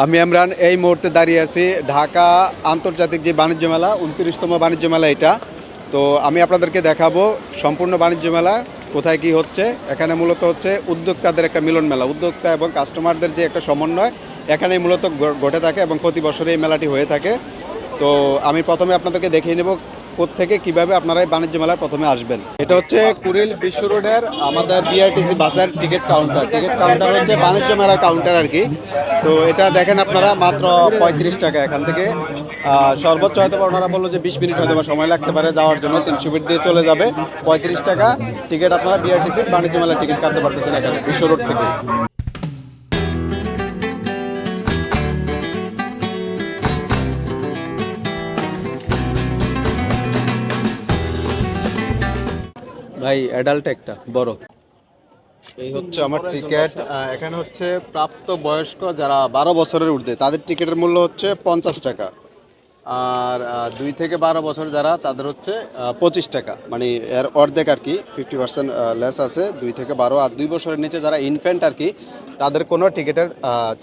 আমি ইমরান এই মুহূর্তে দাঁড়িয়ে আছি ঢাকা আন্তর্জাতিক যে বাণিজ্য মেলা ২৯তম বাণিজ্য মেলা এটা। তো আমি আপনাদেরকে দেখাবো সম্পূর্ণ বাণিজ্য মেলা কোথায় কি হচ্ছে। এখানে মূলত হচ্ছে উদ্যোক্তাদের একটা মিলন মেলা, উদ্যোক্তা এবং কাস্টমারদের যে একটা সমন্বয় এখানেই মূলত ঘটে থাকে এবং প্রতি বছরই এই মেলাটি হয়ে থাকে। তো আমি প্রথমে আপনাদেরকে দেখিয়ে নেব কোত্থেকে কিভাবে আপনারা এই বাণিজ্য মেলায় প্রথমে আসবেন। এটা হচ্ছে কুড়িল বিশ্ব রোডের আমাদের বিআরটিসি বাসের টিকিট কাউন্টার হচ্ছে বাণিজ্য মেলার কাউন্টার আর কি। তো এটা দেখেন আপনারা মাত্র ৩৫ টাকা এখান থেকে সর্বোচ্চ হয়তো ওনারা বললো যে 20 মিনিট হয়তো বা সময় লাগতে পারে যাওয়ার জন্য, 300 ফিট দিয়ে চলে যাবে। ৩৫ টাকা টিকিট আপনারা বিআরটিসির বাণিজ্য মেলার টিকিট কাটতে পারতেছেন এখানে বিশ্ব রোড থেকে। ভাই অ্যাডাল্ট একটা বড়, এই হচ্ছে আমার টিকিট। এখানে হচ্ছে প্রাপ্ত বয়স্ক যারা 12 বছরের ঊর্ধ্বে তাদের টিকিটের মূল্য হচ্ছে 50 টাকা, আর 2 থেকে 12 বছর যারা তাদের হচ্ছে 25 টাকা, মানে এর অর্ধেক আর কি, 50% লেস আছে 2 থেকে 12। আর 2 বছরের নিচে যারা ইনফ্যান্ট আর কি তাদের কোনো টিকিটের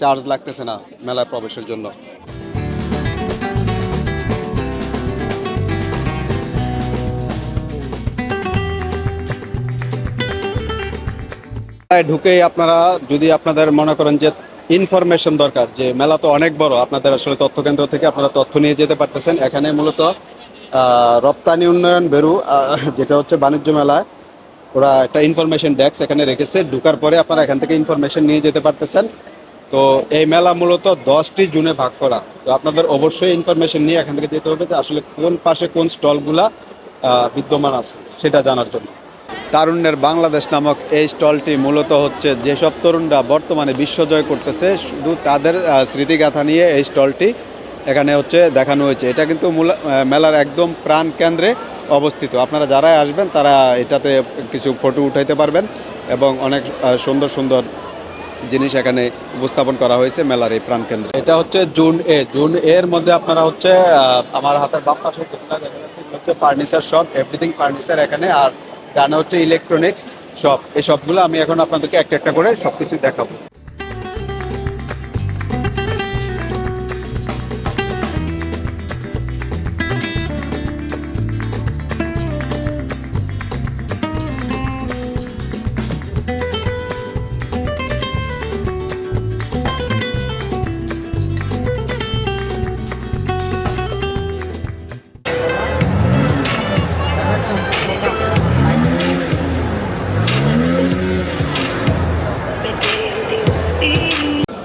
চার্জ লাগতেছে না মেলায় প্রবেশের জন্য। ঢুকেই আপনারা যদি আপনাদের মনে করেন যে ইনফরমেশন দরকার, যে মেলা তো অনেক বড়, আপনাদের আসলে তথ্য কেন্দ্র থেকে আপনারা তথ্য নিয়ে যেতে পারতেছেন। এখানে মূলত রপ্তানি উন্নয়ন ব্যুরো যেটা হচ্ছে বাণিজ্য মেলায় ওরা একটা ইনফরমেশন ডেস্ক এখানে রেখেছে, ঢুকার পরে আপনারা এখান থেকে ইনফরমেশন নিয়ে যেতে পারতেছেন। তো এই মেলা মূলত 10টি জুনে ভাগ করা, তো আপনাদের অবশ্যই ইনফরমেশন নিয়ে এখান থেকে যেতে হবে যে আসলে কোন পাশে কোন স্টলগুলা বিদ্যমান আছে সেটা জানার জন্য। তারুণ্যের বাংলাদেশ নামক এই স্টলটি মূলত হচ্ছে যেসব তরুণরা বর্তমানে বিশ্বজয় করতেছে শুধু তাদের স্মৃতিগাথা নিয়ে এই স্টলটি এখানে হচ্ছে দেখানো হয়েছে। এটা কিন্তু মেলার একদম প্রাণ কেন্দ্রে অবস্থিত। আপনারা যারাই আসবেন তারা এটাতে কিছু ফটো উঠাইতে পারবেন এবং অনেক সুন্দর সুন্দর জিনিস এখানে উপস্থাপন করা হয়েছে মেলার এই প্রাণকেন্দ্রে। এটা হচ্ছে জুন এর মধ্যে আপনারা হচ্ছে আমার হাতের বাম পাশে হচ্ছে ফার্নিচার শপ, এভরিথিং ফার্নিচার এখানে, আর ডানে হচ্ছে ইলেকট্রনিক্স শপ। এই সবগুলো আমি এখন আপনাদেরকে একটা একটা করে সবকিছু দেখাবো।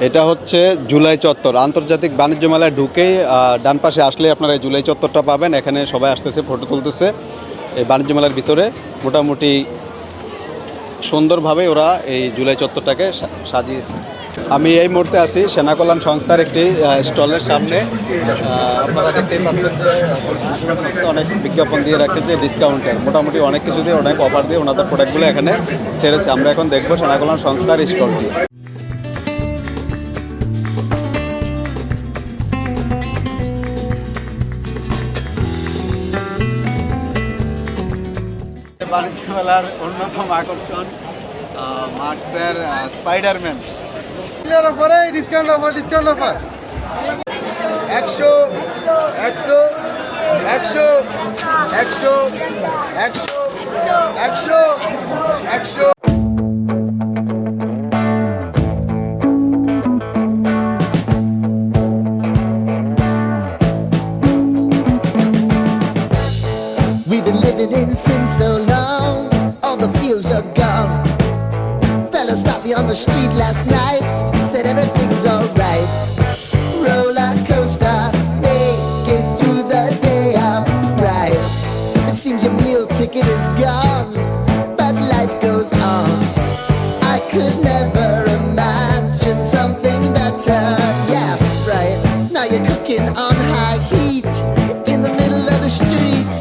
এটা হচ্ছে জুলাই চত্বর, আন্তর্জাতিক বাণিজ্য মেলায় ঢুকেই ডান পাশে আসলে আপনারা এই জুলাই চত্বরটা পাবেন। এখানে সবাই আসতেছে, ফটো তুলতেছে। এই বাণিজ্য মেলার ভিতরে মোটামুটি সুন্দরভাবে ওরা এই জুলাই চত্বরটাকে সাজিয়েছে। আমি এই মুহূর্তে আছি সেনা কল্যাণ সংস্থার একটি স্টলের সামনে। আপনারা দেখতেই পাচ্ছেন যে অনেক বিজ্ঞাপন দিয়ে রাখছে যে ডিসকাউন্টের, মোটামুটি অনেক কিছু দিয়ে অনেক অফার দিয়ে ওনাদের প্রোডাক্টগুলো এখানে ছেড়েছে। আমরা এখন দেখবো সেনা কল্যাণ সংস্থার স্টলটি। বাণিজ্য মেলার অন্যতম আকর্ষণ মার্কসের Spiderman. Discount offer 100 100 100 100 100 100 100 We've been living in sin so long, all the feels are gone. Fella stopped me on the street last night, said everything's alright. Roller coaster, make it through the day, I'm right. It seems your meal ticket is gone, but life goes on. I could never imagine something better. Yeah, right. Now you're cooking on high heat in the middle of the street.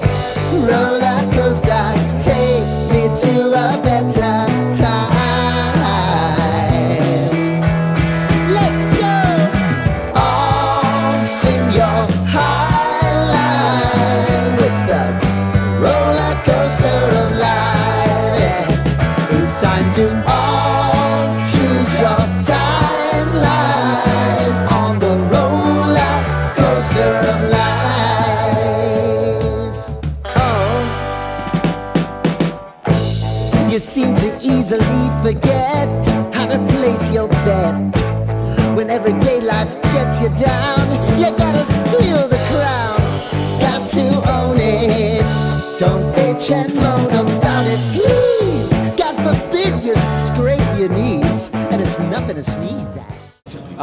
Roller coaster, take me to a better time. Let's go. All sing your high line with the roller coaster of life. Yeah. It's time to all choose your timeline on the You seem to easily forget how to place your bet. When everyday life gets you down, you gotta steal the crown. Got to own it. Don't bitch and moan about it, please. God forbid you scrape your knees, and it's nothing to sneeze at.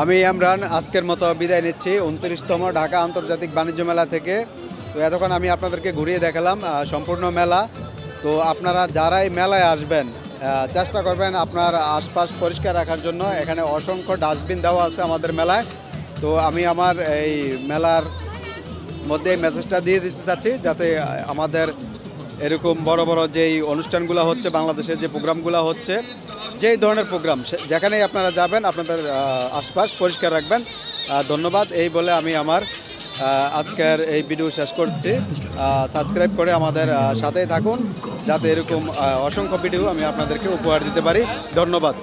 আমি ইমরান আজকের মতো বিদায় নিচ্ছি 29তম ঢাকা আন্তর্জাতিক বাণিজ্য মেলা থেকে। তো এতক্ষণ আমি আপনাদেরকে ঘুরিয়ে দেখালাম সম্পূর্ণ মেলা। তো আপনারা যারাই মেলায় আসবেন চেষ্টা করবেন আপনার আশপাশ পরিষ্কার রাখার জন্য। এখানে অসংখ্য ডাস্টবিন দেওয়া আছে আমাদের মেলায়। তো আমি আমার এই মেলার মধ্যে এই মেসেজটা দিয়ে দিতে চাচ্ছি, যাতে আমাদের এরকম বড় বড় যেই অনুষ্ঠানগুলো হচ্ছে, বাংলাদেশের যে প্রোগ্রামগুলো হচ্ছে, যেই ধরনের প্রোগ্রাম যেখানেই আপনারা যাবেন আপনাদের আশপাশ পরিষ্কার রাখবেন। ধন্যবাদ। এই বলে আমি আমার আজকের এই ভিডিও শেষ করছি। সাবস্ক্রাইব করে আমাদের সাথেই থাকুন, যাতে এরকম অসংখ্য ভিডিও আমি আপনাদেরকে উপহার দিতে পারি। ধন্যবাদ।